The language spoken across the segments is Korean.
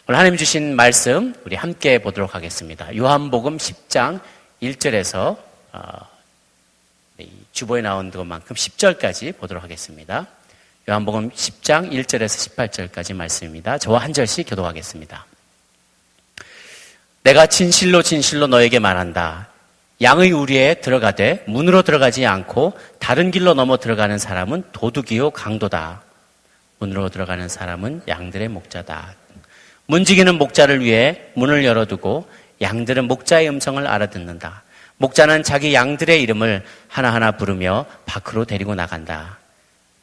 오늘 하나님 주신 말씀 우리 함께 보도록 하겠습니다. 요한복음 10장 1절에서 주보에 나온 것만큼 10절까지 보도록 하겠습니다. 요한복음 10장 1절에서 18절까지 말씀입니다. 저와 한 절씩 교독하겠습니다. 내가 진실로 진실로 너에게 말한다. 양의 우리에 들어가되 문으로 들어가지 않고 다른 길로 넘어 들어가는 사람은 도둑이요 강도다. 문으로 들어가는 사람은 양들의 목자다. 문지기는 목자를 위해 문을 열어두고 양들은 목자의 음성을 알아듣는다. 목자는 자기 양들의 이름을 하나하나 부르며 밖으로 데리고 나간다.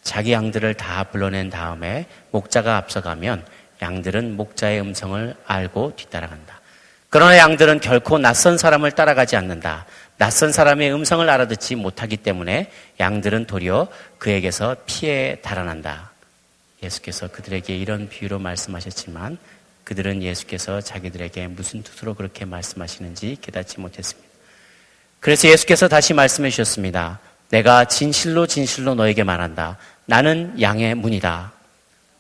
자기 양들을 다 불러낸 다음에 목자가 앞서가면 양들은 목자의 음성을 알고 뒤따라간다. 그러나 양들은 결코 낯선 사람을 따라가지 않는다. 낯선 사람의 음성을 알아듣지 못하기 때문에 양들은 도리어 그에게서 피해 달아난다. 예수께서 그들에게 이런 비유로 말씀하셨지만 그들은 예수께서 자기들에게 무슨 뜻으로 그렇게 말씀하시는지 깨닫지 못했습니다. 그래서 예수께서 다시 말씀해 주셨습니다. 내가 진실로 진실로 너에게 말한다. 나는 양의 문이다.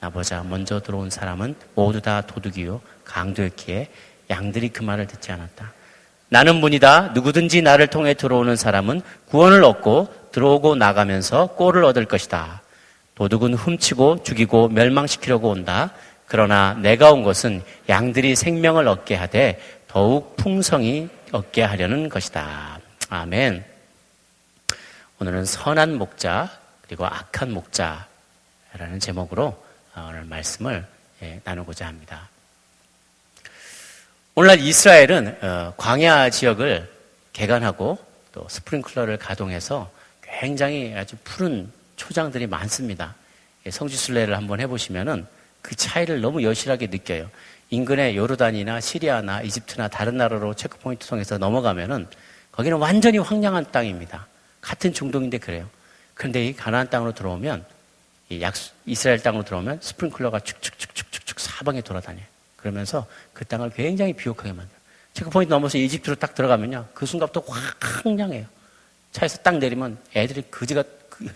나보자 먼저 들어온 사람은 모두 다 도둑이요 강도였기에 양들이 그 말을 듣지 않았다. 나는 문이다. 누구든지 나를 통해 들어오는 사람은 구원을 얻고 들어오고 나가면서 꼴을 얻을 것이다. 도둑은 훔치고 죽이고 멸망시키려고 온다. 그러나 내가 온 것은 양들이 생명을 얻게 하되 더욱 풍성히 얻게 하려는 것이다. 아멘. 오늘은 선한 목자 그리고 악한 목자라는 제목으로 오늘 말씀을 나누고자 합니다. 오늘날 이스라엘은 광야 지역을 개간하고 또 스프링클러를 가동해서 굉장히 아주 푸른 초장들이 많습니다. 성지순례를 한번 해보시면은 그 차이를 너무 여실하게 느껴요. 인근의 요르단이나 시리아나 이집트나 다른 나라로 체크포인트 통해서 넘어가면은 거기는 완전히 황량한 땅입니다. 같은 중동인데 그래요. 그런데 이 가나안 땅으로 들어오면 이스라엘 땅으로 들어오면 스프링클러가 축축축축축 사방에 돌아다녀요. 그러면서 그 땅을 굉장히 비옥하게 만들어요. 체크포인트 넘어서 이집트로 딱 들어가면요. 그 순간부터 황량해요. 차에서 딱 내리면 애들이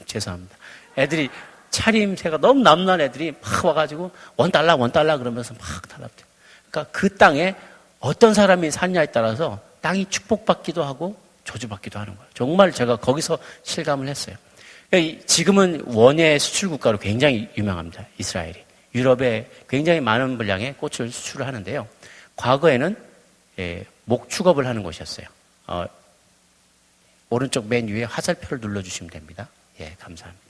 죄송합니다. 애들이 차림새가 너무 남난 애들이 막 와가지고 $1 그러면서 막 달라붙어요. 그러니까 그 땅에 어떤 사람이 사느냐에 따라서 땅이 축복받기도 하고 저주받기도 하는 거예요. 정말 제가 거기서 실감을 했어요. 지금은 원예 수출 국가로 굉장히 유명합니다. 이스라엘이. 유럽에 굉장히 많은 분량의 꽃을 수출을 하는데요. 과거에는 목축업을 하는 곳이었어요. 오른쪽 맨 위에 화살표를 눌러주시면 됩니다. 예, 감사합니다.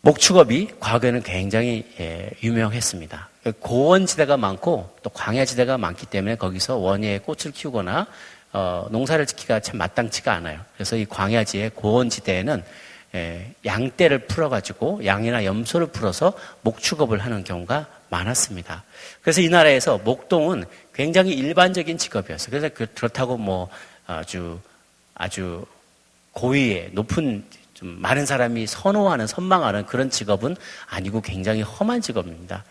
목축업이 과거에는 굉장히 유명했습니다. 고원지대가 많고 또 광야지대가 많기 때문에 거기서 원예의 꽃을 키우거나 농사를 짓기가 참 마땅치가 않아요. 그래서 이 광야지의 고원지대에는 양떼를 풀어가지고 양이나 염소를 풀어서 목축업을 하는 경우가 많았습니다. 그래서 이 나라에서 목동은 굉장히 일반적인 직업이었어요. 그래서 그렇다고 뭐 아주 고위의 높은 좀 많은 사람이 선망하는 그런 직업은 아니고 굉장히 험한 직업입니다.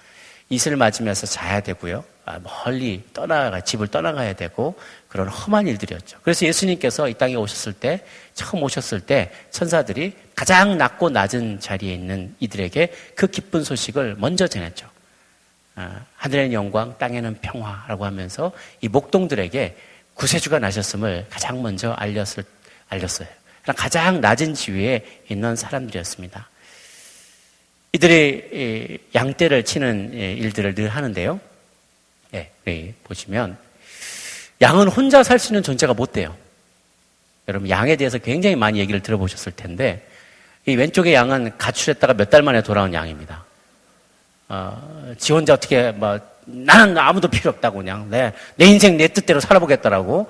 이슬을 맞으면서 자야 되고요. 멀리 집을 떠나가야 되고 그런 험한 일들이었죠. 그래서 예수님께서 이 땅에 처음 오셨을 때 천사들이 가장 낮고 낮은 자리에 있는 이들에게 그 기쁜 소식을 먼저 전했죠. 하늘에는 영광, 땅에는 평화라고 하면서 이 목동들에게 구세주가 나셨음을 가장 먼저 알렸어요. 가장 낮은 지위에 있는 사람들이었습니다. 이들이 양떼를 치는 일들을 늘 하는데요. 보시면 양은 혼자 살 수 있는 존재가 못 돼요. 여러분 양에 대해서 굉장히 많이 얘기를 들어보셨을 텐데 이 왼쪽의 양은 가출했다가 몇 달 만에 돌아온 양입니다. 지 혼자 어떻게 나는 아무도 필요 없다고 그냥 내 인생 내 뜻대로 살아보겠다라고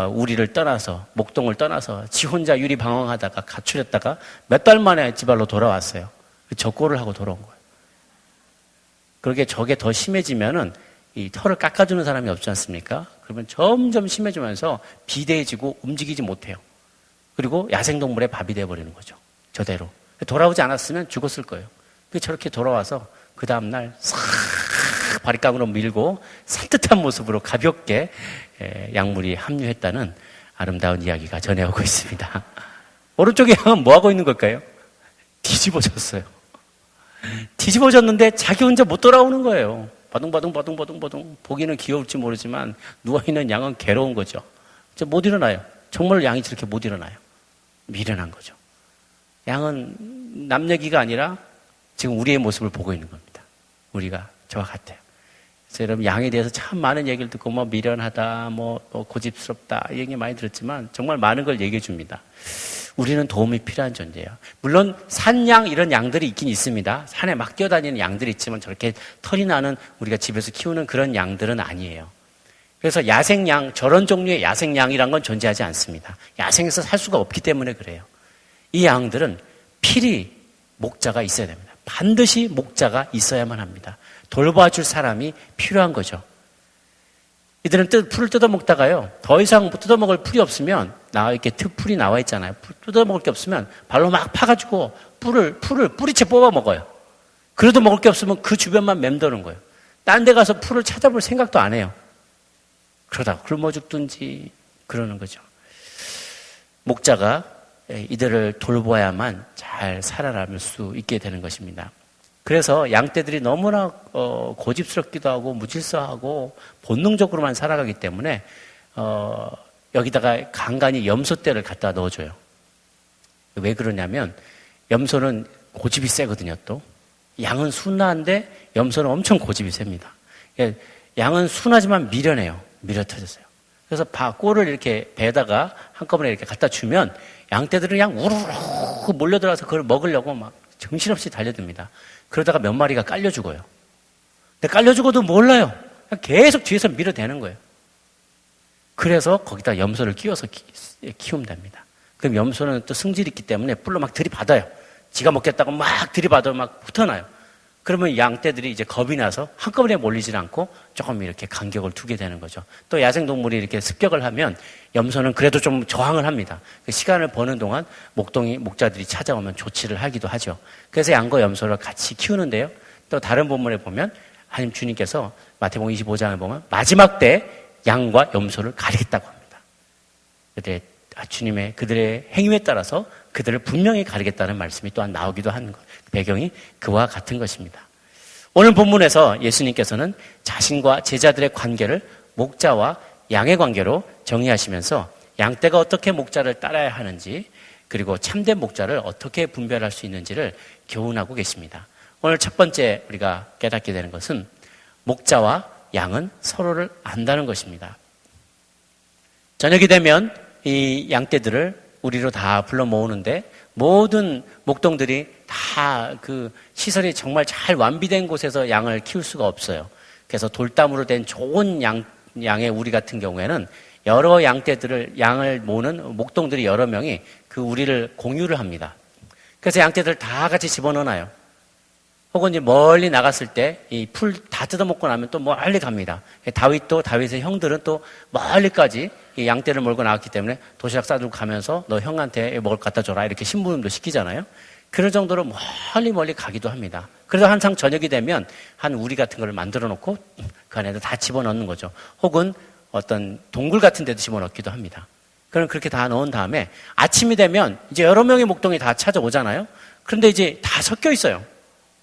우리를 떠나서 목동을 떠나서 지 혼자 유리방황하다가 가출했다가 몇 달 만에 지발로 돌아왔어요. 적고를 하고 돌아온 거예요. 그렇게 저게 더 심해지면은 이 털을 깎아주는 사람이 없지 않습니까? 그러면 점점 심해지면서 비대해지고 움직이지 못해요. 그리고 야생동물의 밥이 돼버리는 거죠. 저대로. 돌아오지 않았으면 죽었을 거예요. 저렇게 돌아와서 그 다음날 싹 바리깡으로 밀고 산뜻한 모습으로 가볍게 약물이 합류했다는 아름다운 이야기가 전해오고 있습니다. 오른쪽에 양은 뭐하고 있는 걸까요? 뒤집어졌어요. 뒤집어졌는데 자기 혼자 못 돌아오는 거예요. 바둥바둥 보기는 귀여울지 모르지만 누워있는 양은 괴로운 거죠. 이제 못 일어나요. 정말 양이 저렇게 못 일어나요. 미련한 거죠. 양은 남 얘기가 아니라 지금 우리의 모습을 보고 있는 겁니다. 우리가 저와 같아요. 그래서 여러분 양에 대해서 참 많은 얘기를 듣고 뭐 미련하다, 뭐 고집스럽다 이 얘기 많이 들었지만 정말 많은 걸 얘기해 줍니다. 우리는 도움이 필요한 존재예요. 물론 산양 이런 양들이 있긴 있습니다. 산에 막 뛰어다니는 양들이 있지만 저렇게 털이 나는 우리가 집에서 키우는 그런 양들은 아니에요. 그래서 야생양, 저런 종류의 야생양이란 건 존재하지 않습니다. 야생에서 살 수가 없기 때문에 그래요. 이 양들은 필히 목자가 있어야 됩니다. 반드시 목자가 있어야만 합니다. 돌봐줄 사람이 필요한 거죠. 이들은 풀을 뜯어먹다가요, 더 이상 뜯어먹을 풀이 없으면, 이렇게 풀이 나와 있잖아요. 뜯어먹을 게 없으면 발로 막 파가지고 풀을 뿌리채 뽑아 먹어요. 그래도 먹을 게 없으면 그 주변만 맴도는 거예요. 딴 데 가서 풀을 찾아볼 생각도 안 해요. 그러다가 굶어 죽든지 그러는 거죠. 목자가 이들을 돌봐야만 잘 살아남을 수 있게 되는 것입니다. 그래서 양떼들이 너무나 고집스럽기도 하고 무질서하고 본능적으로만 살아가기 때문에 여기다가 간간히 염소떼를 갖다 넣어줘요. 왜 그러냐면 염소는 고집이 세거든요. 또 양은 순한데 염소는 엄청 고집이 셉니다. 양은 순하지만 미련해요. 미려 터졌어요. 그래서 꼴을 이렇게 배에다가 한꺼번에 이렇게 갖다 주면 양떼들은 그냥 우르르 몰려들어서 그걸 먹으려고 막 정신없이 달려듭니다. 그러다가 몇 마리가 깔려 죽어요. 근데 깔려 죽어도 몰라요. 그냥 계속 뒤에서 밀어대는 거예요. 그래서 거기다 염소를 끼워서 키우면 됩니다. 그럼 염소는 또 승질이 있기 때문에 뿔로 막 들이받아요. 지가 먹겠다고 막 들이받아요. 막 붙어나요. 그러면 양떼들이 이제 겁이 나서 한꺼번에 몰리질 않고 조금 이렇게 간격을 두게 되는 거죠. 또 야생동물이 이렇게 습격을 하면 염소는 그래도 좀 저항을 합니다. 그 시간을 버는 동안 목자들이 찾아오면 조치를 하기도 하죠. 그래서 양과 염소를 같이 키우는데요. 또 다른 본문에 보면 하나님 주님께서 마태복음 25장에 보면 마지막 때 양과 염소를 가리겠다고 합니다. 그들의 행위에 따라서 그들을 분명히 가리겠다는 말씀이 또한 나오기도 하는 것. 배경이 그와 같은 것입니다. 오늘 본문에서 예수님께서는 자신과 제자들의 관계를 목자와 양의 관계로 정의하시면서 양떼가 어떻게 목자를 따라야 하는지, 그리고 참된 목자를 어떻게 분별할 수 있는지를 교훈하고 계십니다. 오늘 첫 번째 우리가 깨닫게 되는 것은 목자와 양은 서로를 안다는 것입니다. 저녁이 되면 이 양떼들을 우리로 다 불러 모으는데 모든 목동들이 다 그 시설이 정말 잘 완비된 곳에서 양을 키울 수가 없어요. 그래서 돌담으로 된 좋은 양의 우리 같은 경우에는 여러 양을 모으는 목동들이 여러 명이 그 우리를 공유를 합니다. 그래서 양떼들 다 같이 집어넣어놔요. 혹은 이제 멀리 나갔을 때 이 풀 다 뜯어먹고 나면 또 멀리 갑니다. 다윗의 형들은 또 멀리까지 이 양떼를 몰고 나왔기 때문에 도시락 싸들고 가면서 너 형한테 먹을 거 갖다 줘라 이렇게 심부름도 시키잖아요. 그럴 정도로 멀리 가기도 합니다. 그래서 항상 저녁이 되면 한 우리 같은 걸 만들어 놓고 그 안에다 다 집어넣는 거죠. 혹은 어떤 동굴 같은 데도 집어넣기도 합니다. 그럼 그렇게 다 넣은 다음에 아침이 되면 이제 여러 명의 목동이 다 찾아오잖아요. 그런데 이제 다 섞여 있어요.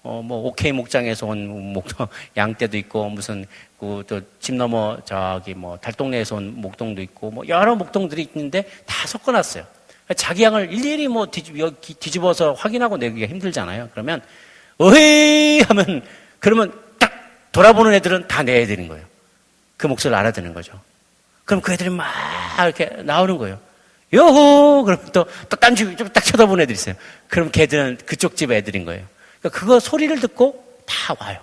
오케이 목장에서 온 목동, 양떼도 있고, 무슨, 또 집 넘어, 달동네에서 온 목동도 있고, 여러 목동들이 있는데 다 섞어놨어요. 자기 양을 일일이 뒤집어서 확인하고 내기가 힘들잖아요. 그러면, 어헤이! 그러면 딱 돌아보는 애들은 다 내 애들인 거예요. 그 목소리를 알아듣는 거죠. 그럼 그 애들이 막 이렇게 나오는 거예요. 요호! 그러면 또 딴 집 딱 쳐다보는 애들이 있어요. 그럼 걔들은 그쪽 집 애들인 거예요. 그거 소리를 듣고 다 와요.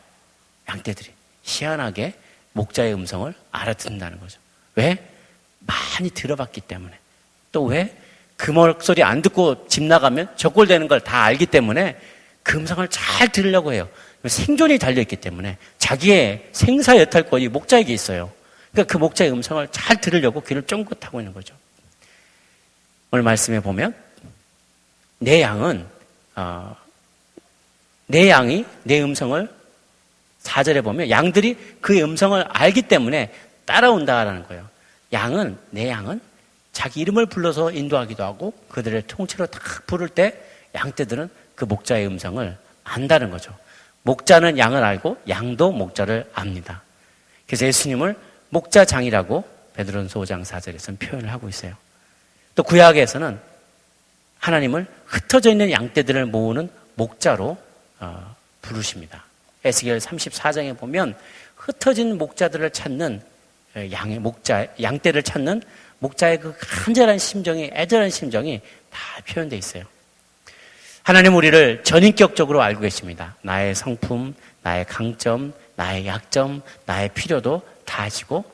양떼들이. 희한하게 목자의 음성을 알아듣는다는 거죠. 왜? 많이 들어봤기 때문에. 또 왜? 그 목소리 안 듣고 집 나가면 적골되는 걸 다 알기 때문에 그 음성을 잘 들으려고 해요. 생존이 달려있기 때문에 자기의 생사 여탈권이 목자에게 있어요. 그러니까 그 목자의 음성을 잘 들으려고 귀를 쫑긋 하고 있는 거죠. 오늘 말씀에 보면 내 양이 내 음성을 4절에 보면 양들이 그의 음성을 알기 때문에 따라온다라는 거예요. 내 양은 자기 이름을 불러서 인도하기도 하고 그들의 통째로 딱 부를 때 양떼들은 그 목자의 음성을 안다는 거죠. 목자는 양을 알고 양도 목자를 압니다. 그래서 예수님을 목자장이라고 베드로전서 5장 4절에서는 표현을 하고 있어요. 또 구약에서는 하나님을 흩어져 있는 양떼들을 모으는 목자로 부르십니다. 에스겔 34장에 보면 흩어진 목자들을 찾는 양떼를 찾는 목자의 그 간절한 심정이, 애절한 심정이 다 표현되어 있어요. 하나님 우리를 전인격적으로 알고 계십니다. 나의 성품, 나의 강점, 나의 약점, 나의 필요도 다 아시고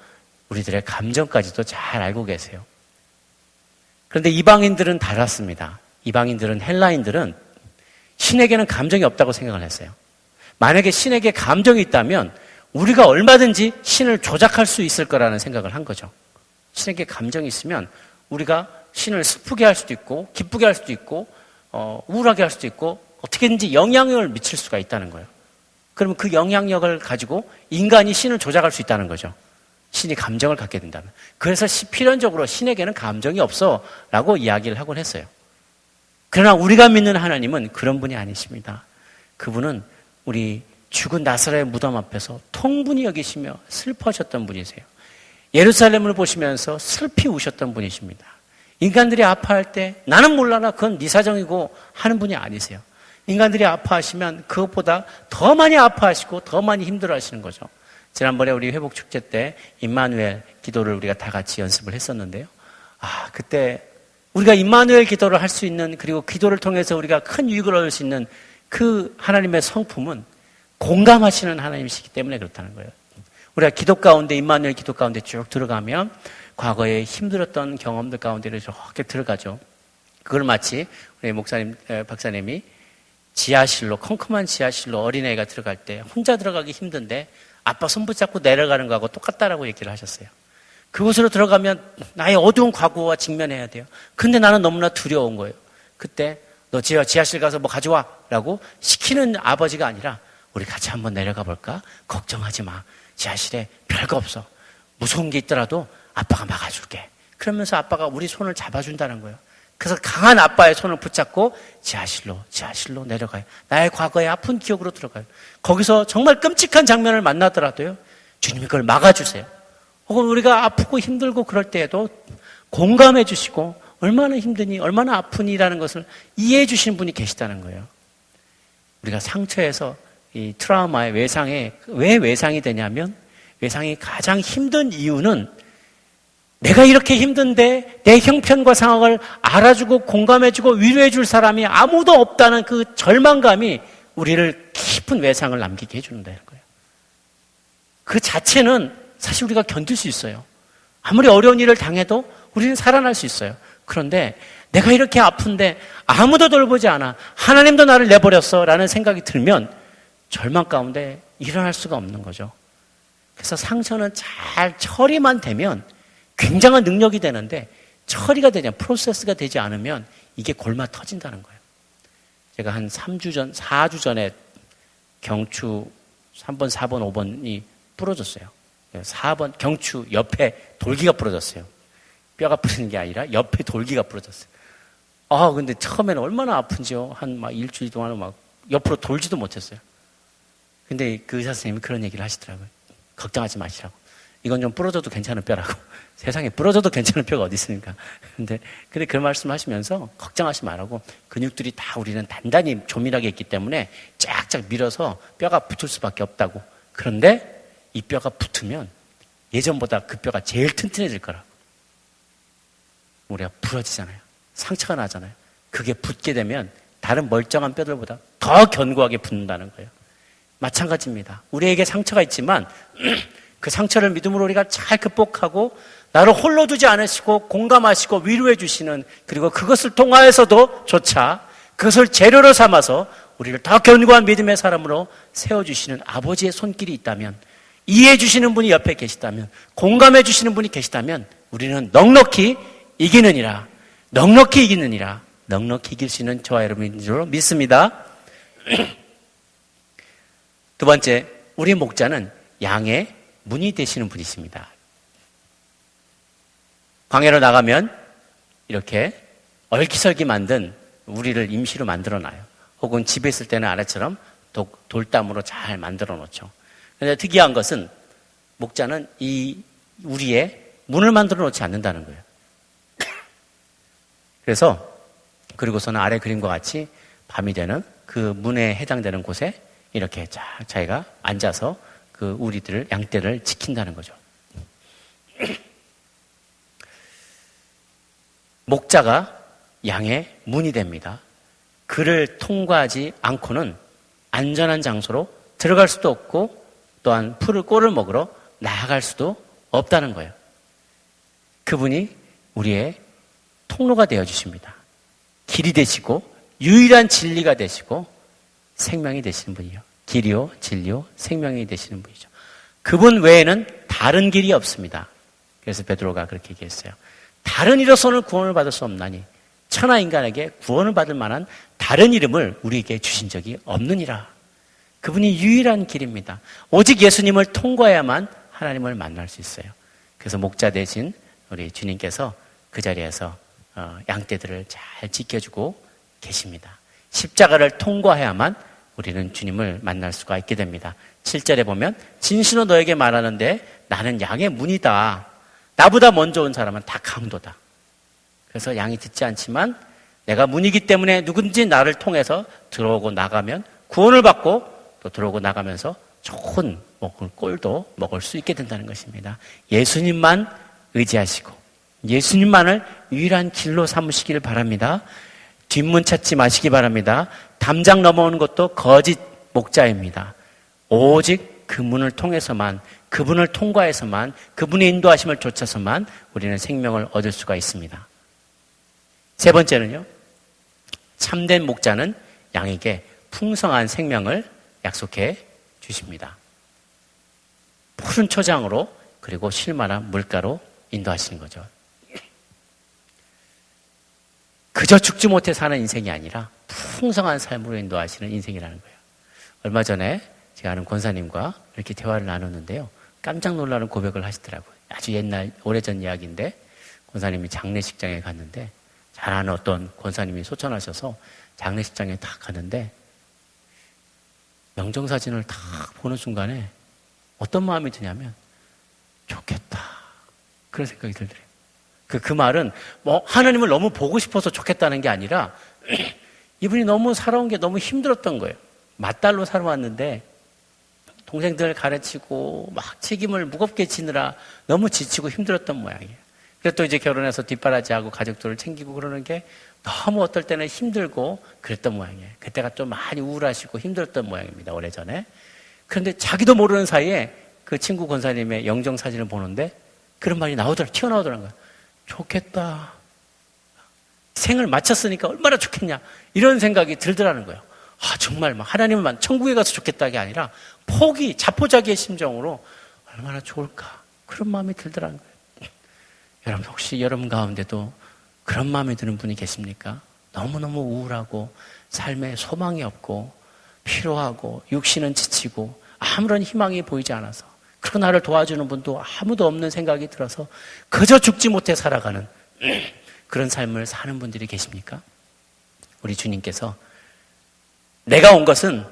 우리들의 감정까지도 잘 알고 계세요. 그런데 이방인들은 달랐습니다. 이방인들은, 헬라인들은 신에게는 감정이 없다고 생각을 했어요. 만약에 신에게 감정이 있다면 우리가 얼마든지 신을 조작할 수 있을 거라는 생각을 한 거죠. 신에게 감정이 있으면 우리가 신을 슬프게 할 수도 있고 기쁘게 할 수도 있고 우울하게 할 수도 있고 어떻게든지 영향력을 미칠 수가 있다는 거예요. 그러면 그 영향력을 가지고 인간이 신을 조작할 수 있다는 거죠. 신이 감정을 갖게 된다면. 그래서 필연적으로 신에게는 감정이 없어 라고 이야기를 하곤 했어요. 그러나 우리가 믿는 하나님은 그런 분이 아니십니다. 그분은 우리 죽은 나사로의 무덤 앞에서 통분히 여기시며 슬퍼하셨던 분이세요. 예루살렘을 보시면서 슬피 우셨던 분이십니다. 인간들이 아파할 때 나는 몰라라 그건 네 사정이고 하는 분이 아니세요. 인간들이 아파하시면 그것보다 더 많이 아파하시고 더 많이 힘들어하시는 거죠. 지난번에 우리 회복축제 때 임마누엘 기도를 우리가 다 같이 연습을 했었는데요. 그때 우리가 임마누엘 기도를 할 수 있는, 그리고 기도를 통해서 우리가 큰 유익을 얻을 수 있는 그 하나님의 성품은 공감하시는 하나님이시기 때문에 그렇다는 거예요. 우리가 기도 가운데, 임마누엘 기도 가운데 쭉 들어가면 과거에 힘들었던 경험들 가운데로 이렇게 들어가죠. 그걸 마치 우리 목사님, 박사님이 지하실로, 컴컴한 지하실로 어린애가 들어갈 때 혼자 들어가기 힘든데 아빠 손 붙잡고 내려가는 거하고 똑같다라고 얘기를 하셨어요. 그곳으로 들어가면 나의 어두운 과거와 직면해야 돼요. 근데 나는 너무나 두려운 거예요. 그때 너 지하실 가서 뭐 가져와 라고 시키는 아버지가 아니라 우리 같이 한번 내려가 볼까? 걱정하지 마. 지하실에 별거 없어. 무서운 게 있더라도 아빠가 막아줄게. 그러면서 아빠가 우리 손을 잡아준다는 거예요. 그래서 강한 아빠의 손을 붙잡고 지하실로 내려가요. 나의 과거의 아픈 기억으로 들어가요. 거기서 정말 끔찍한 장면을 만나더라도요, 주님이 그걸 막아주세요. 혹은 우리가 아프고 힘들고 그럴 때에도 공감해 주시고 얼마나 힘드니, 얼마나 아프니라는 것을 이해해 주시는 분이 계시다는 거예요. 우리가 상처에서 이 트라우마의 외상에, 왜 외상이 되냐면, 외상이 가장 힘든 이유는 내가 이렇게 힘든데 내 형편과 상황을 알아주고 공감해주고 위로해줄 사람이 아무도 없다는 그 절망감이 우리를 깊은 외상을 남기게 해주는다는 거예요. 그 자체는 사실 우리가 견딜 수 있어요. 아무리 어려운 일을 당해도 우리는 살아날 수 있어요. 그런데 내가 이렇게 아픈데 아무도 돌보지 않아, 하나님도 나를 내버렸어 라는 생각이 들면 절망 가운데 일어날 수가 없는 거죠. 그래서 상처는 잘 처리만 되면 굉장한 능력이 되는데, 처리가 되냐, 프로세스가 되지 않으면 이게 골마 터진다는 거예요. 제가 한 4주 전에 경추 3번, 4번, 5번이 부러졌어요. 4번 경추 옆에 돌기가 부러졌어요. 뼈가 부러진 게 아니라 옆에 돌기가 부러졌어요. 근데 처음에는 얼마나 아픈지요. 한 일주일 동안은 옆으로 돌지도 못했어요. 근데 그 의사 선생님이 그런 얘기를 하시더라고요. 걱정하지 마시라고. 이건 좀 부러져도 괜찮은 뼈라고. 세상에 부러져도 괜찮은 뼈가 어디 있습니까? 근데 그 말씀 하시면서 걱정하지 말라고, 근육들이 다 우리는 단단히 조밀하게 있기 때문에 쫙쫙 밀어서 뼈가 붙을 수밖에 없다고. 그런데 이 뼈가 붙으면 예전보다 그 뼈가 제일 튼튼해질 거라고. 우리가 부러지잖아요. 상처가 나잖아요. 그게 붙게 되면 다른 멀쩡한 뼈들보다 더 견고하게 붙는다는 거예요. 마찬가지입니다. 우리에게 상처가 있지만 그 상처를 믿음으로 우리가 잘 극복하고 나를 홀로 두지 않으시고 공감하시고 위로해 주시는, 그리고 그것을 통하여서도 조차 그것을 재료로 삼아서 우리를 더 견고한 믿음의 사람으로 세워주시는 아버지의 손길이 있다면, 이해해 주시는 분이 옆에 계시다면, 공감해 주시는 분이 계시다면 우리는 넉넉히 이기느니라, 넉넉히 이기느니라, 넉넉히 이길 수 있는 저와 여러분인 줄 믿습니다. 두 번째, 우리 목자는 양의 문이 되시는 분이십니다. 광야로 나가면 이렇게 얼기설기 만든 우리를 임시로 만들어놔요. 혹은 집에 있을 때는 아래처럼 돌담으로 잘 만들어 놓죠. 그런데 특이한 것은 목자는 이 우리에 문을 만들어 놓지 않는다는 거예요. 그래서 그리고서는 아래 그림과 같이 밤이 되는 그 문에 해당되는 곳에 이렇게 자기가 앉아서 그 우리들을 양떼를 지킨다는 거죠. 목자가 양의 문이 됩니다. 그를 통과하지 않고는 안전한 장소로 들어갈 수도 없고 또한 꿀을 먹으러 나아갈 수도 없다는 거예요. 그분이 우리의 통로가 되어주십니다. 길이 되시고 유일한 진리가 되시고 생명이 되시는 분이요. 길이요, 진리요, 생명이 되시는 분이죠. 그분 외에는 다른 길이 없습니다. 그래서 베드로가 그렇게 얘기했어요. 다른 이로서는 구원을 받을 수 없나니 천하 인간에게 구원을 받을 만한 다른 이름을 우리에게 주신 적이 없느니라. 그분이 유일한 길입니다. 오직 예수님을 통과해야만 하나님을 만날 수 있어요. 그래서 목자 대신 우리 주님께서 그 자리에서 양떼들을 잘 지켜주고 계십니다. 십자가를 통과해야만 우리는 주님을 만날 수가 있게 됩니다. 7절에 보면 진실로 너에게 말하는데 나는 양의 문이다. 나보다 먼저 온 사람은 다 강도다. 그래서 양이 듣지 않지만 내가 문이기 때문에 누군지 나를 통해서 들어오고 나가면 구원을 받고 또 들어오고 나가면서 좋은 꼴도 먹을 수 있게 된다는 것입니다. 예수님만 의지하시고 예수님만을 유일한 길로 삼으시길 바랍니다. 뒷문 찾지 마시기 바랍니다. 담장 넘어오는 것도 거짓 목자입니다. 오직 그 문을 통해서만, 그분을 통과해서만, 그분의 인도하심을 쫓아서만 우리는 생명을 얻을 수가 있습니다. 세 번째는요, 참된 목자는 양에게 풍성한 생명을 약속해 주십니다. 푸른 초장으로 그리고 쉴만한 물가로 인도하시는 거죠. 그저 죽지 못해 사는 인생이 아니라 풍성한 삶으로 인도하시는 인생이라는 거예요. 얼마 전에 제가 아는 권사님과 이렇게 대화를 나눴는데요. 깜짝 놀라는 고백을 하시더라고요. 아주 옛날, 오래전 이야기인데 권사님이 장례식장에 갔는데 잘 아는 어떤 권사님이 소천하셔서 장례식장에 딱 갔는데 명정사진을 딱 보는 순간에 어떤 마음이 드냐면 좋겠다. 그런 생각이 들더래요. 그 말은 하나님을 너무 보고 싶어서 좋겠다는 게 아니라 이분이 너무 살아온 게 너무 힘들었던 거예요. 맏딸로 살아왔는데 동생들 가르치고 막 책임을 무겁게 지느라 너무 지치고 힘들었던 모양이에요. 그래서 또 이제 결혼해서 뒷바라지하고 가족들을 챙기고 그러는 게 너무 어떨 때는 힘들고 그랬던 모양이에요. 그때가 좀 많이 우울하시고 힘들었던 모양입니다. 오래전에. 그런데 자기도 모르는 사이에 그 친구 권사님의 영정 사진을 보는데 그런 말이 튀어나오더라고요. 좋겠다. 생을 마쳤으니까 얼마나 좋겠냐. 이런 생각이 들더라는 거예요. 정말 하나님만 천국에 가서 좋겠다는 게 아니라 자포자기의 심정으로 얼마나 좋을까. 그런 마음이 들더라는 거예요. 여러분 혹시 여러분 가운데도 그런 마음이 드는 분이 계십니까? 너무너무 우울하고 삶에 소망이 없고 피로하고 육신은 지치고 아무런 희망이 보이지 않아서 그리고 나를 도와주는 분도 아무도 없는 생각이 들어서 그저 죽지 못해 살아가는 그런 삶을 사는 분들이 계십니까? 우리 주님께서 내가 온 것은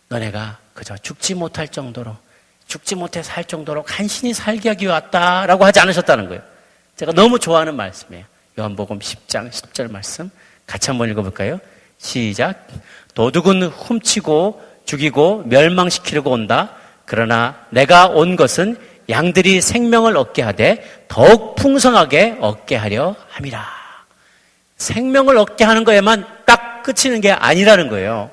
너네가 그저 죽지 못할 정도로 죽지 못해 살 정도로 간신히 살게 하기 왔다라고 하지 않으셨다는 거예요. 제가 너무 좋아하는 말씀이에요. 요한복음 10장 10절 말씀 같이 한번 읽어볼까요? 시작. 도둑은 훔치고 죽이고 멸망시키려고 온다. 그러나 내가 온 것은 양들이 생명을 얻게 하되 더욱 풍성하게 얻게 하려 함이라. 생명을 얻게 하는 거에만 딱 그치는 게 아니라는 거예요.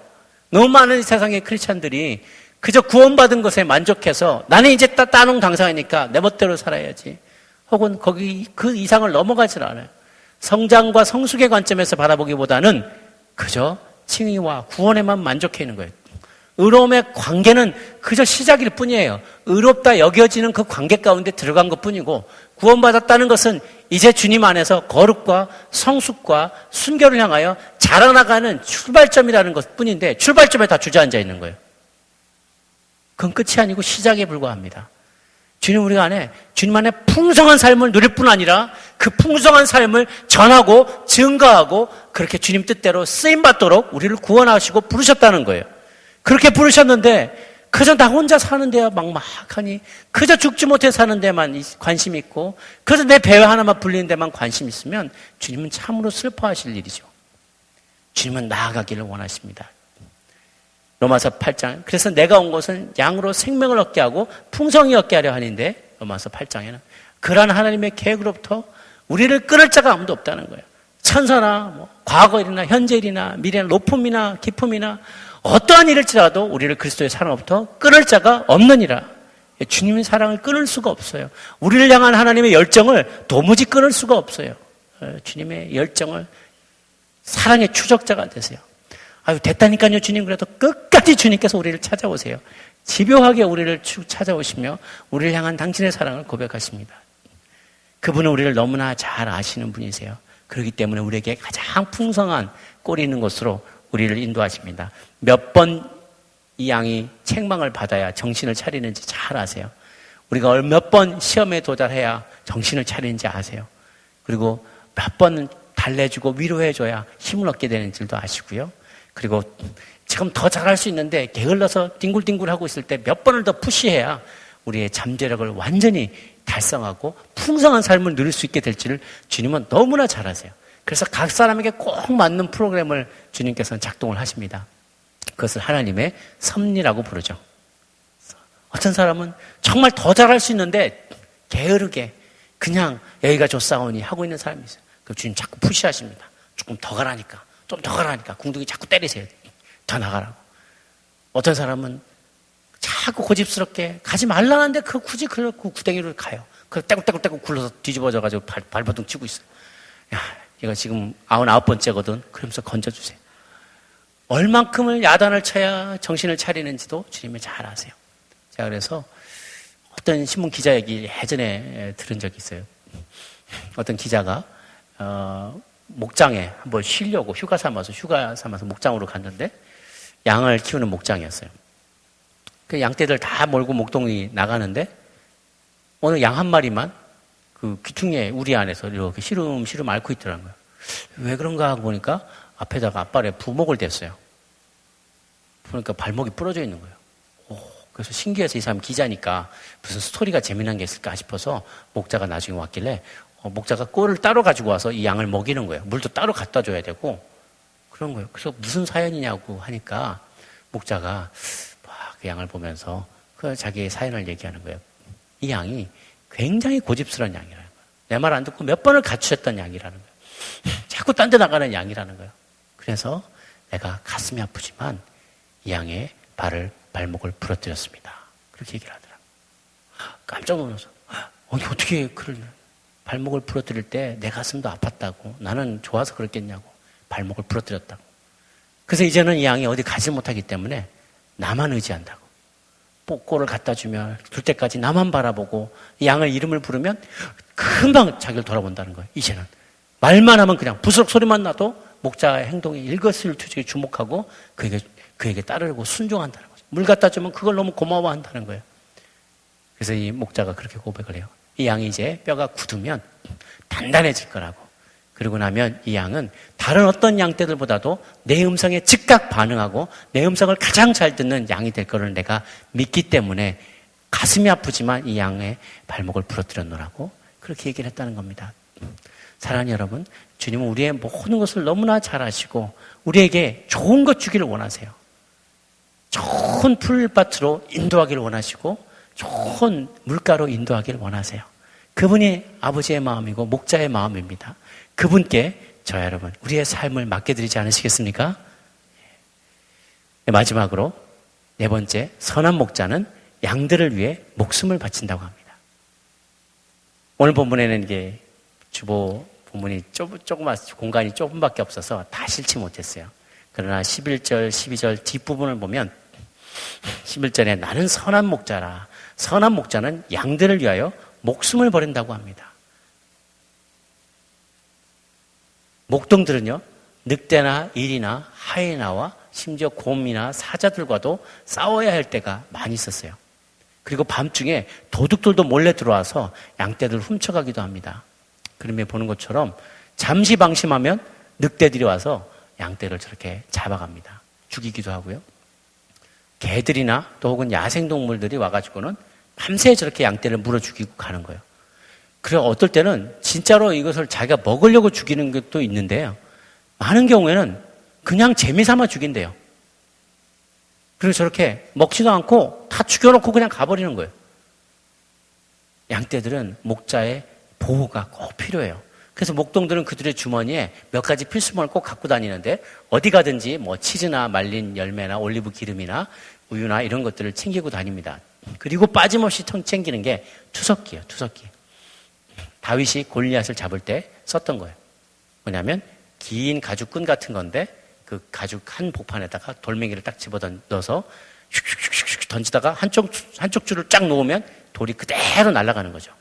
너무 많은 세상의 크리스찬들이 그저 구원받은 것에 만족해서 나는 이제 따놓은 당상이니까 내 멋대로 살아야지. 혹은 그 이상을 넘어가질 않아요. 성장과 성숙의 관점에서 바라보기보다는 그저 칭의와 구원에만 만족해 있는 거예요. 의로움의 관계는 그저 시작일 뿐이에요. 의롭다 여겨지는 그 관계 가운데 들어간 것 뿐이고 구원받았다는 것은 이제 주님 안에서 거룩과 성숙과 순결을 향하여 자라나가는 출발점이라는 것 뿐인데 출발점에 다 주저앉아 있는 거예요. 그건 끝이 아니고 시작에 불과합니다. 주님 우리 안에 주님 안에 풍성한 삶을 누릴 뿐 아니라 그 풍성한 삶을 전하고 증거하고 그렇게 주님 뜻대로 쓰임받도록 우리를 구원하시고 부르셨다는 거예요. 그렇게 부르셨는데 그저 나 혼자 사는 데야 막막하니, 그저 죽지 못해 사는 데만 관심 있고, 그저 내 배 하나만 불리는 데만 관심 있으면 주님은 참으로 슬퍼하실 일이죠. 주님은 나아가기를 원하십니다. 로마서 8장, 그래서 내가 온 것은 양으로 생명을 얻게 하고 풍성히 얻게 하려 하는데, 로마서 8장에는 그러한 하나님의 계획으로부터 우리를 끊을 자가 아무도 없다는 거예요. 천사나 과거 일이나 현재 일이나 미래나 높음이나 깊음이나 어떠한 일일지라도 우리를 그리스도의 사랑으로부터 끊을 자가 없느니라. 주님의 사랑을 끊을 수가 없어요. 우리를 향한 하나님의 열정을 도무지 끊을 수가 없어요. 주님의 열정을, 사랑의 추적자가 되세요. 아유, 됐다니까요, 주님. 그래도 끝까지 주님께서 우리를 찾아오세요. 집요하게 우리를 찾아오시며 우리를 향한 당신의 사랑을 고백하십니다. 그분은 우리를 너무나 잘 아시는 분이세요. 그렇기 때문에 우리에게 가장 풍성한 꼴이 있는 곳으로 우리를 인도하십니다. 몇 번 이 양이 책망을 받아야 정신을 차리는지 잘 아세요. 우리가 몇 번 시험에 도달해야 정신을 차리는지 아세요. 그리고 몇 번 달래주고 위로해줘야 힘을 얻게 되는 줄도 아시고요. 그리고 지금 더 잘할 수 있는데 게을러서 뒹굴뒹굴하고 있을 때 몇 번을 더 푸시해야 우리의 잠재력을 완전히 달성하고 풍성한 삶을 누릴 수 있게 될지를 주님은 너무나 잘 아세요. 그래서 각 사람에게 꼭 맞는 프로그램을 주님께서는 작동을 하십니다. 그것을 하나님의 섭리라고 부르죠. 어떤 사람은 정말 더 잘할 수 있는데 게으르게 그냥 여기가 좋사오니 하고 있는 사람이 있어요. 그럼 주님 자꾸 푸시하십니다. 조금 더 가라니까, 좀 더 가라니까 궁둥이 자꾸 때리세요. 더 나가라고. 어떤 사람은 자꾸 고집스럽게 가지 말라는데 굳이 그 구덩이를 가요. 그래서 떼굴떼굴 굴러서 뒤집어져가지고 발버둥 치고 있어요. 야, 이거 지금 99번째거든. 그러면서 건져주세요. 얼만큼을 야단을 쳐야 정신을 차리는지도 주님이 잘 아세요. 제가 그래서 어떤 신문 기자 얘기 예전에 들은 적이 있어요. 어떤 기자가 목장에 한번 쉬려고 휴가 삼아서 목장으로 갔는데 양을 키우는 목장이었어요. 그 양떼들 다 몰고 목동이 나가는데 어느 양 한 마리만 그 귀퉁이에 우리 안에서 이렇게 시름시름 앓고 있더라고요. 왜 그런가 하고 보니까 앞에다가 앞발에 부목을 댔어요. 그러니까 발목이 부러져 있는 거예요. 그래서 신기해서 이 사람 기자니까 무슨 스토리가 재미난 게 있을까 싶어서 목자가 나중에 왔길래 목자가 꼴을 따로 가지고 와서 이 양을 먹이는 거예요. 물도 따로 갖다 줘야 되고 그런 거예요. 그래서 무슨 사연이냐고 하니까 목자가 그 양을 보면서 그 자기의 사연을 얘기하는 거예요. 이 양이 굉장히 고집스러운 양이라는 거예요. 내 말 안 듣고 몇 번을 갖추셨던 양이라는 거예요. 자꾸 딴 데 나가는 양이라는 거예요. 그래서 내가 가슴이 아프지만 이 양의 발목을 부러뜨렸습니다. 그렇게 얘기를 하더라고요. 깜짝 놀라서 아니 어떻게 발목을 부러뜨릴 때 내 가슴도 아팠다고, 나는 좋아서 그랬겠냐고, 발목을 부러뜨렸다고. 그래서 이제는 이 양이 어디 가지 못하기 때문에 나만 의지한다고. 뽀꼬를 갖다 주면 둘 때까지 나만 바라보고 이 양을 이름을 부르면 금방 자기를 돌아본다는 거예요. 이제는 말만 하면 그냥 부스럭 소리만 나도 목자의 행동에 일거수일투족에 주목하고 그에게 따르고 순종한다는 거죠. 물 갖다 주면 그걸 너무 고마워한다는 거예요. 그래서 이 목자가 그렇게 고백을 해요. 이 양이 이제 뼈가 굳으면 단단해질 거라고. 그러고 나면 이 양은 다른 어떤 양떼들보다도 내 음성에 즉각 반응하고 내 음성을 가장 잘 듣는 양이 될 거를 내가 믿기 때문에 가슴이 아프지만 이 양의 발목을 부러뜨렸노라고 그렇게 얘기를 했다는 겁니다. 사랑하는 여러분, 주님은 우리의 모든 것을 너무나 잘 아시고 우리에게 좋은 것 주기를 원하세요. 좋은 풀밭으로 인도하기를 원하시고 좋은 물가로 인도하기를 원하세요. 그분이 아버지의 마음이고 목자의 마음입니다. 그분께 저와 여러분 우리의 삶을 맡겨드리지 않으시겠습니까? 마지막으로 네 번째, 선한 목자는 양들을 위해 목숨을 바친다고 합니다. 오늘 본문에는 이게 주보 본문이 조그만 공간이 조금밖에 없어서 다 실지 못했어요. 그러나 11절, 12절 뒷부분을 보면 11절에 나는 선한 목자라. 선한 목자는 양들을 위하여 목숨을 버린다고 합니다. 목동들은요, 늑대나 일이나 하이에나와 심지어 곰이나 사자들과도 싸워야 할 때가 많이 있었어요. 그리고 밤중에 도둑들도 몰래 들어와서 양떼들을 훔쳐가기도 합니다. 그림에 보는 것처럼 잠시 방심하면 늑대들이 와서 양떼를 저렇게 잡아갑니다. 죽이기도 하고요. 개들이나 또 혹은 야생동물들이 와가지고는 밤새 저렇게 양떼를 물어 죽이고 가는 거예요. 그래 어떨 때는 진짜로 이것을 자기가 먹으려고 죽이는 것도 있는데요. 많은 경우에는 그냥 재미삼아 죽인대요. 그리고 저렇게 먹지도 않고 다 죽여놓고 그냥 가버리는 거예요. 양떼들은 목자의 보호가 꼭 필요해요. 그래서 목동들은 그들의 주머니에 몇 가지 필수품을 꼭 갖고 다니는데 어디 가든지 뭐 치즈나 말린 열매나 올리브 기름이나 우유나 이런 것들을 챙기고 다닙니다. 그리고 빠짐없이 챙기는 게 투석기예요. 투석기. 다윗이 골리앗을 잡을 때 썼던 거예요. 뭐냐면 긴 가죽끈 같은 건데 그 가죽 한 복판에다가 돌멩이를 딱 집어넣어서 슉슉슉슉 던지다가 한쪽 줄을 쫙 놓으면 돌이 그대로 날아가는 거죠.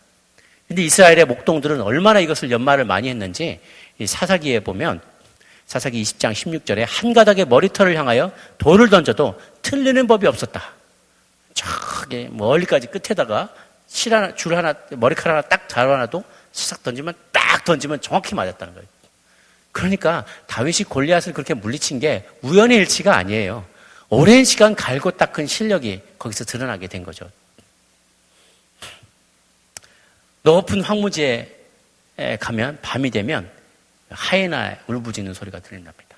근데 이스라엘의 목동들은 얼마나 이것을 연말을 많이 했는지 이 사사기에 보면 사사기 20장 16절에 한 가닥의 머리털을 향하여 돌을 던져도 틀리는 법이 없었다. 저기 멀리까지 끝에다가 줄 하나, 머리카락 하나 딱 달아놔도 싹 던지면 정확히 맞았다는 거예요. 그러니까 다윗이 골리앗을 그렇게 물리친 게 우연의 일치가 아니에요. 오랜 시간 갈고 닦은 실력이 거기서 드러나게 된 거죠. 높은 황무지에 가면 밤이 되면 하이나 울부짖는 소리가 들린답니다.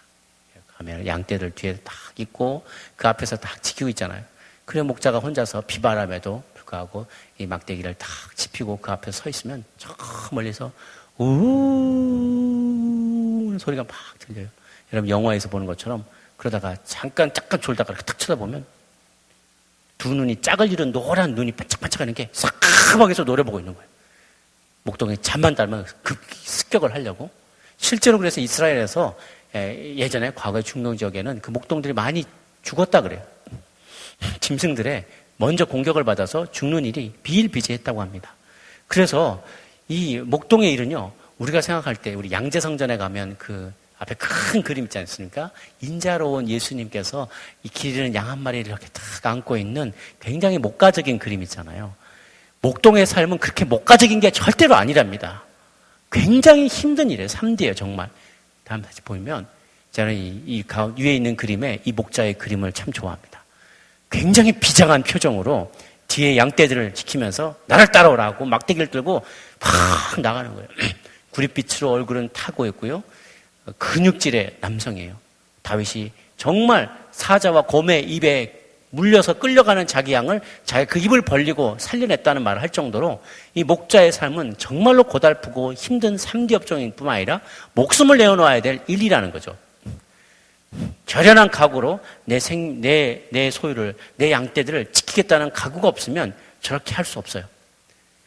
가면 양떼들 뒤에 딱 있고 그 앞에서 딱 지키고 있잖아요. 그래 목자가 혼자서 비바람에도 불구하고 이 막대기를 딱 지피고 그 앞에 서 있으면 저 멀리서 우우우우 소리가 막 들려요. 여러분 영화에서 보는 것처럼 그러다가 잠깐 졸다가 탁 쳐다보면 두 눈이 짝을 이룬 노란 눈이 반짝반짝하는 게 싹하게서 노래 보고 있는 거예요. 목동에 잠만 달면 습격을 하려고. 실제로 그래서 이스라엘에서 예전에 과거의 중동 지역에는 그 목동들이 많이 죽었다 그래요. 짐승들의 먼저 공격을 받아서 죽는 일이 비일비재했다고 합니다. 그래서 이 목동의 일은요, 우리가 생각할 때 우리 양재성전에 가면 그 앞에 큰 그림 있지 않습니까? 인자로운 예수님께서 이 기르는 양 한 마리를 이렇게 딱 안고 있는 굉장히 목가적인 그림 있잖아요. 목동의 삶은 그렇게 목가적인 게 절대로 아니랍니다. 굉장히 힘든 일이에요. 3D예요, 정말. 다음 다시 보면, 저는 이 위에 있는 그림에 이 목자의 그림을 참 좋아합니다. 굉장히 비장한 표정으로 뒤에 양떼들을 지키면서 나를 따라오라고 막대기를 들고 팍 나가는 거예요. 구릿빛으로 얼굴은 타고 있고요. 근육질의 남성이에요. 다윗이 정말 사자와 곰의 입에 물려서 끌려가는 자기 양을 자기 그 입을 벌리고 살려냈다는 말을 할 정도로 이 목자의 삶은 정말로 고달프고 힘든 3D 업종일 뿐만 아니라 목숨을 내어놓아야 될 일이라는 거죠. 결연한 각오로 내 소유를, 내 양떼들을 지키겠다는 각오가 없으면 저렇게 할 수 없어요.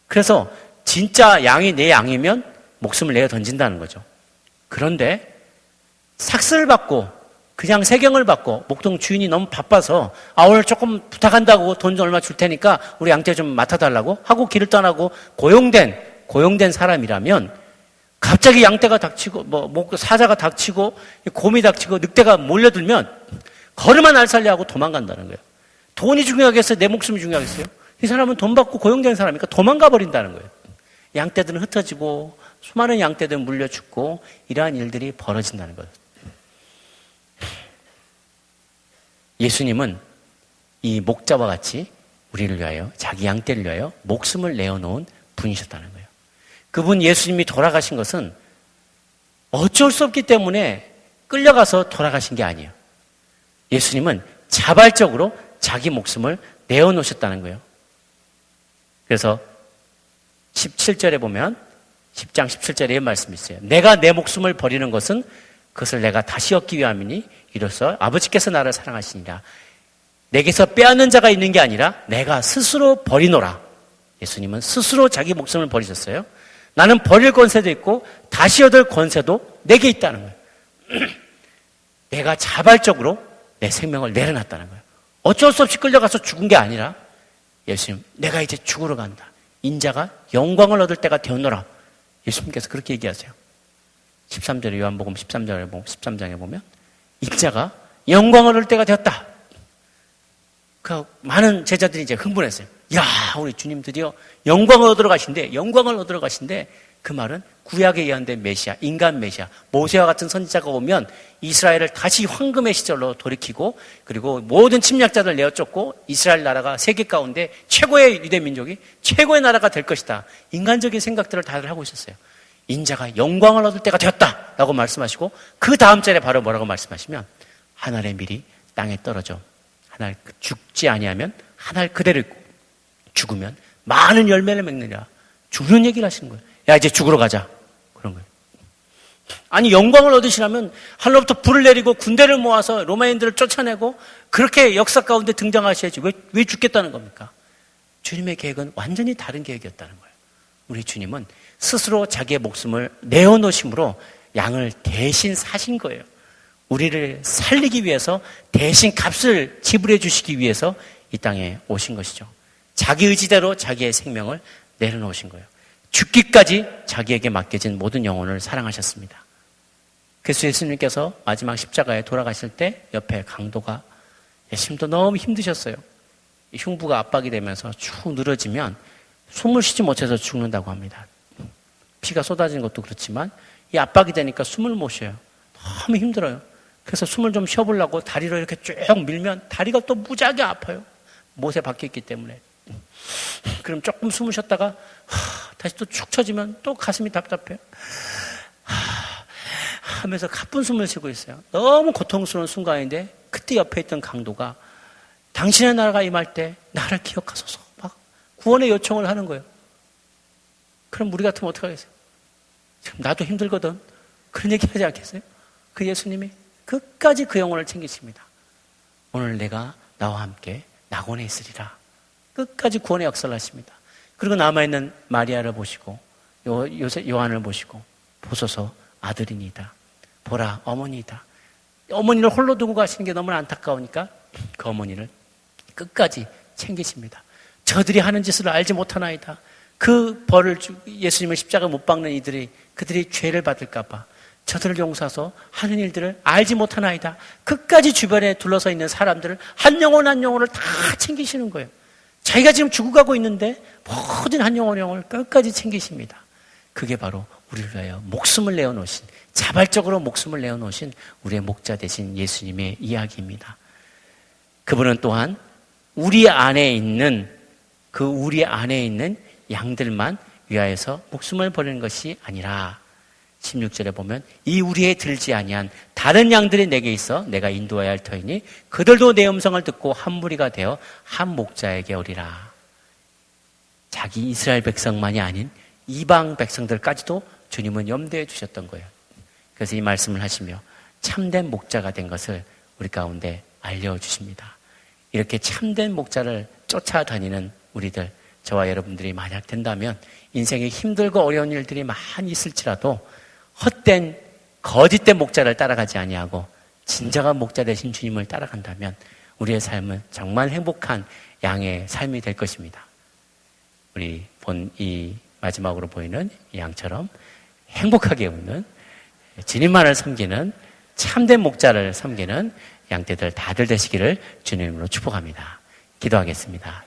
그래서 진짜 양이 내 양이면 목숨을 내어 던진다는 거죠. 그런데 삭스를 받고 그냥 세경을 받고 목동 주인이 너무 바빠서 오늘 조금 부탁한다고 돈 좀 얼마 줄 테니까 우리 양떼 좀 맡아달라고 하고 길을 떠나고 고용된 사람이라면 갑자기 양떼가 닥치고 사자가 닥치고 곰이 닥치고 늑대가 몰려들면 걸음아 날 살려 하고 도망간다는 거예요. 돈이 중요하겠어요? 내 목숨이 중요하겠어요? 이 사람은 돈 받고 고용된 사람이니까 도망가 버린다는 거예요. 양떼들은 흩어지고 수많은 양떼들은 물려 죽고 이러한 일들이 벌어진다는 거예요. 예수님은 이 목자와 같이 우리를 위하여 자기 양떼를 위하여 목숨을 내어놓은 분이셨다는 거예요. 그분 예수님이 돌아가신 것은 어쩔 수 없기 때문에 끌려가서 돌아가신 게 아니에요. 예수님은 자발적으로 자기 목숨을 내어놓으셨다는 거예요. 그래서 17절에 보면 10장 17절에 이런 말씀이 있어요. 내가 내 목숨을 버리는 것은 그것을 내가 다시 얻기 위함이니 이로써 아버지께서 나를 사랑하시니라. 내게서 빼앗는 자가 있는 게 아니라 내가 스스로 버리노라. 예수님은 스스로 자기 목숨을 버리셨어요. 나는 버릴 권세도 있고 다시 얻을 권세도 내게 있다는 거예요. 내가 자발적으로 내 생명을 내려놨다는 거예요. 어쩔 수 없이 끌려가서 죽은 게 아니라 예수님, 내가 이제 죽으러 간다. 인자가 영광을 얻을 때가 되었노라. 예수님께서 그렇게 얘기하세요. 13절에 요한복음 13장에 보면 인자가 영광을 얻을 때가 되었다. 그 많은 제자들이 이제 흥분했어요. 야, 우리 주님 드디어 영광을 얻으러 가신대. 그 말은 구약에 예언된 메시아, 인간 메시아, 모세와 같은 선지자가 오면 이스라엘을 다시 황금의 시절로 돌이키고 그리고 모든 침략자들 내어쫓고 이스라엘 나라가 세계 가운데 최고의 유대 민족이 최고의 나라가 될 것이다. 인간적인 생각들을 다들 하고 있었어요. 인자가 영광을 얻을 때가 되었다라고 말씀하시고 그 다음 절에 바로 뭐라고 말씀하시면 한 알의 밀이 땅에 떨어져 한 알 죽지 아니하면 한 알 그대로 있고 죽으면 많은 열매를 맺느니라. 죽는 얘기를 하시는 거예요. 야 이제 죽으러 가자. 그런 거예요. 아니 영광을 얻으시려면 하늘로부터 불을 내리고 군대를 모아서 로마인들을 쫓아내고 그렇게 역사 가운데 등장하셔야지. 왜 죽겠다는 겁니까? 주님의 계획은 완전히 다른 계획이었다는 거예요. 우리 주님은 스스로 자기의 목숨을 내어놓으심으로 양을 대신 사신 거예요. 우리를 살리기 위해서 대신 값을 지불해 주시기 위해서 이 땅에 오신 것이죠. 자기 의지대로 자기의 생명을 내려놓으신 거예요. 죽기까지 자기에게 맡겨진 모든 영혼을 사랑하셨습니다. 그래서 예수님께서 마지막 십자가에 돌아가실 때 옆에 강도가 예수님도 너무 힘드셨어요. 흉부가 압박이 되면서 쭉 늘어지면 숨을 쉬지 못해서 죽는다고 합니다. 피가 쏟아지는 것도 그렇지만 이 압박이 되니까 숨을 못 쉬어요. 너무 힘들어요. 그래서 숨을 좀 쉬어보려고 다리로 이렇게 쭉 밀면 다리가 또 무지하게 아파요. 못에 박혀있기 때문에. 그럼 조금 숨을 쉬었다가 다시 또 축 처지면 또 가슴이 답답해요. 하면서 가쁜 숨을 쉬고 있어요. 너무 고통스러운 순간인데 그때 옆에 있던 강도가 당신의 나라가 임할 때 나를 기억하소서 막 구원의 요청을 하는 거예요. 그럼 우리 같으면 어떡하겠어요? 지금 나도 힘들거든. 그런 얘기 하지 않겠어요? 그 예수님이 끝까지 그 영혼을 챙기십니다. 오늘 내가 나와 함께 낙원에 있으리라. 끝까지 구원의 역사를 하십니다. 그리고 남아있는 마리아를 보시고 요한을 보시고 보소서 아들이니다. 보라 어머니다. 어머니를 홀로 두고 가시는 게 너무나 안타까우니까 그 어머니를 끝까지 챙기십니다. 저들이 하는 짓을 알지 못하나이다. 그 벌을 예수님을 십자가에 못 박는 그들이 죄를 받을까 봐 저들을 용서해서 하는 일들을 알지 못하나이다. 끝까지 주변에 둘러서 있는 사람들을 한 영혼 한 영혼을 다 챙기시는 거예요. 자기가 지금 죽어가고 있는데 모든 한 영혼 영혼을 끝까지 챙기십니다. 그게 바로 우리를 위하여 목숨을 내어놓으신, 자발적으로 목숨을 내어놓으신 우리의 목자 되신 예수님의 이야기입니다. 그분은 또한 우리 안에 있는 양들만 위하여서 목숨을 버리는 것이 아니라 16절에 보면 이 우리에 들지 아니한 다른 양들이 내게 있어 내가 인도해야 할 터이니 그들도 내 음성을 듣고 한 무리가 되어 한 목자에게 오리라. 자기 이스라엘 백성만이 아닌 이방 백성들까지도 주님은 염두에 주셨던 거예요. 그래서 이 말씀을 하시며 참된 목자가 된 것을 우리 가운데 알려주십니다. 이렇게 참된 목자를 쫓아다니는 우리들, 저와 여러분들이 만약 된다면 인생에 힘들고 어려운 일들이 많이 있을지라도 헛된 거짓된 목자를 따라가지 아니하고 진정한 목자 되신 주님을 따라간다면 우리의 삶은 정말 행복한 양의 삶이 될 것입니다. 우리 본 이 마지막으로 보이는 이 양처럼 행복하게 웃는 주님만을 섬기는 참된 목자를 섬기는 양떼들 다들 되시기를 주님으로 축복합니다. 기도하겠습니다.